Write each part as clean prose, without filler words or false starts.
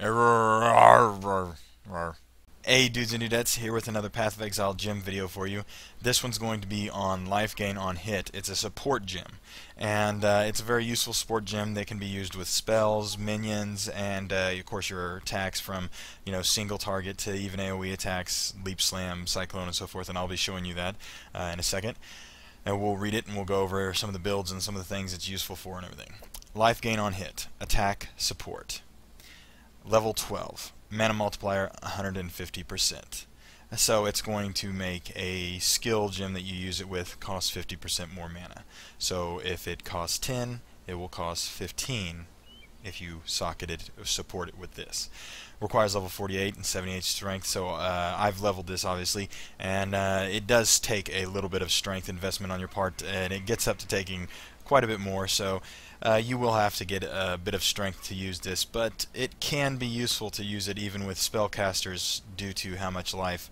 Hey dudes and dudettes, here with another Path of Exile gym video for you. This one's going to be on life gain on hit. It's a support gym, and it's a very useful support gym that can be used with spells, minions, and of course your attacks from single target to even AoE attacks, leap slam, cyclone, and so forth. And I'll be showing you that in a second. And we'll read it and we'll go over some of the builds and some of the things it's useful for and everything. Life gain on hit, attack, support. Level 12, mana multiplier 150%. So it's going to make a skill gem that you use it with cost 50% more mana. So if it costs 10, it will cost 15 if you socket it or support it with this. Requires level 48 and 78 strength, so I've leveled this obviously, and it does take a little bit of strength investment on your part, and it gets up to taking quite a bit more, so you will have to get a bit of strength to use this, but it can be useful to use it even with spellcasters due to how much life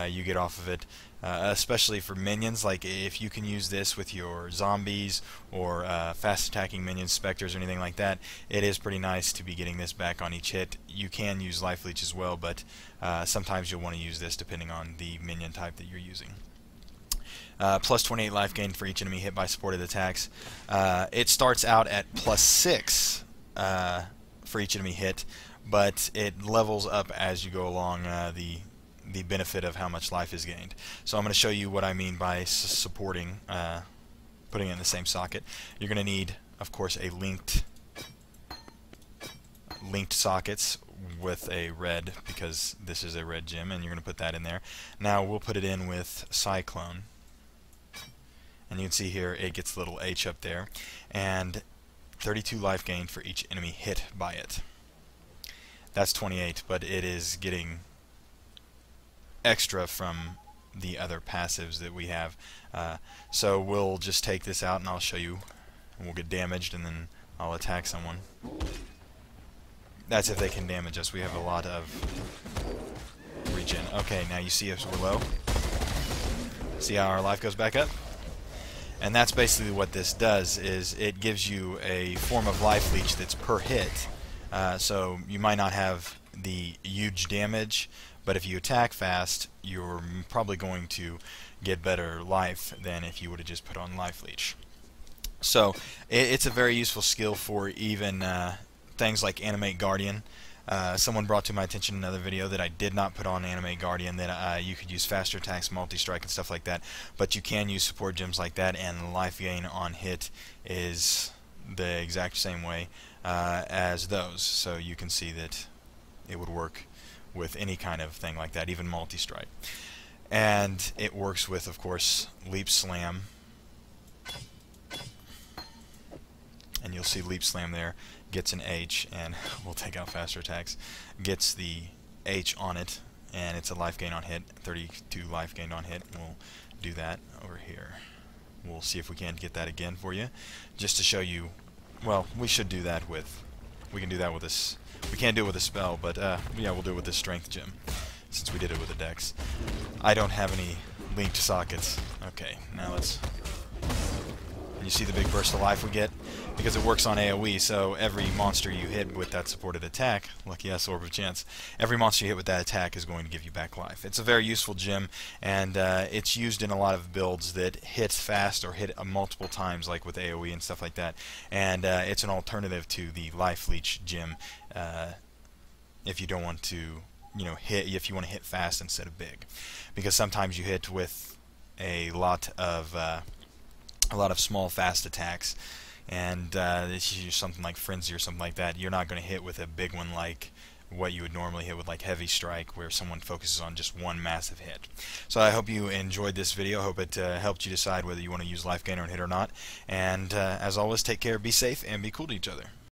you get off of it, especially for minions. Like if you can use this with your zombies or fast attacking minions, specters, or anything like that, it is pretty nice to be getting this back on each hit. You can use life leech as well, but sometimes you'll want to use this depending on the minion type that you're using. Plus 28 life gain for each enemy hit by supported attacks. It starts out at plus 6 for each enemy hit, but it levels up as you go along the benefit of how much life is gained. So I'm going to show you what I mean by supporting, putting it in the same socket. You're going to need, of course, a linked sockets with a red, because this is a red gem, and you're going to put that in there. Now we'll put it in with Cyclone. And you can see here it gets a little H up there, and 32 life gain for each enemy hit by it. That's 28, but it is getting extra from the other passives that we have. So we'll just take this out and I'll show you, and we'll get damaged, and then I'll attack someone. That's if they can damage us. We have a lot of regen. Okay, now you see us, we're low. See how our life goes back up? And that's basically what this does, is it gives you a form of life leech that's per hit. So you might not have the huge damage, but if you attack fast, you're probably going to get better life than if you would have just put on life leech. So it's a very useful skill for even things like Animate Guardian. Someone brought to my attention another video that I did not put on Animate Guardian, that you could use faster attacks, multi-strike, and stuff like that, but you can use support gems like that, and life gain on hit is the exact same way as those. So you can see that it would work with any kind of thing like that, even multi-strike. And it works with, of course, leap slam. And you'll see leap slam there gets an H, and we'll take out faster attacks, gets the H on it, and it's a life gain on hit, 32 life gained on hit. We'll do that over here. We'll see if we can get that again for you, just to show you. Well, we should do that with, we can do that with this, we can't do it with a spell, but yeah, we'll do it with this strength gem, since we did it with a dex. I don't have any linked sockets. Okay, now let's, and you see the big burst of life we get? Because it works on AoE, so every monster you hit with that supported attack, lucky us, Orb of Chance, every monster you hit with that attack is going to give you back life. It's a very useful gem, and it's used in a lot of builds that hit fast or hit multiple times, like with AoE and stuff like that. And it's an alternative to the life leech gem if you don't want to, if you want to hit fast instead of big, because sometimes you hit with a lot of small fast attacks. And if you use something like Frenzy or something like that, you're not going to hit with a big one like what you would normally hit with like Heavy Strike, where someone focuses on just one massive hit. So I hope you enjoyed this video. I hope it helped you decide whether you want to use life gain or hit or not. And as always, take care, be safe, and be cool to each other.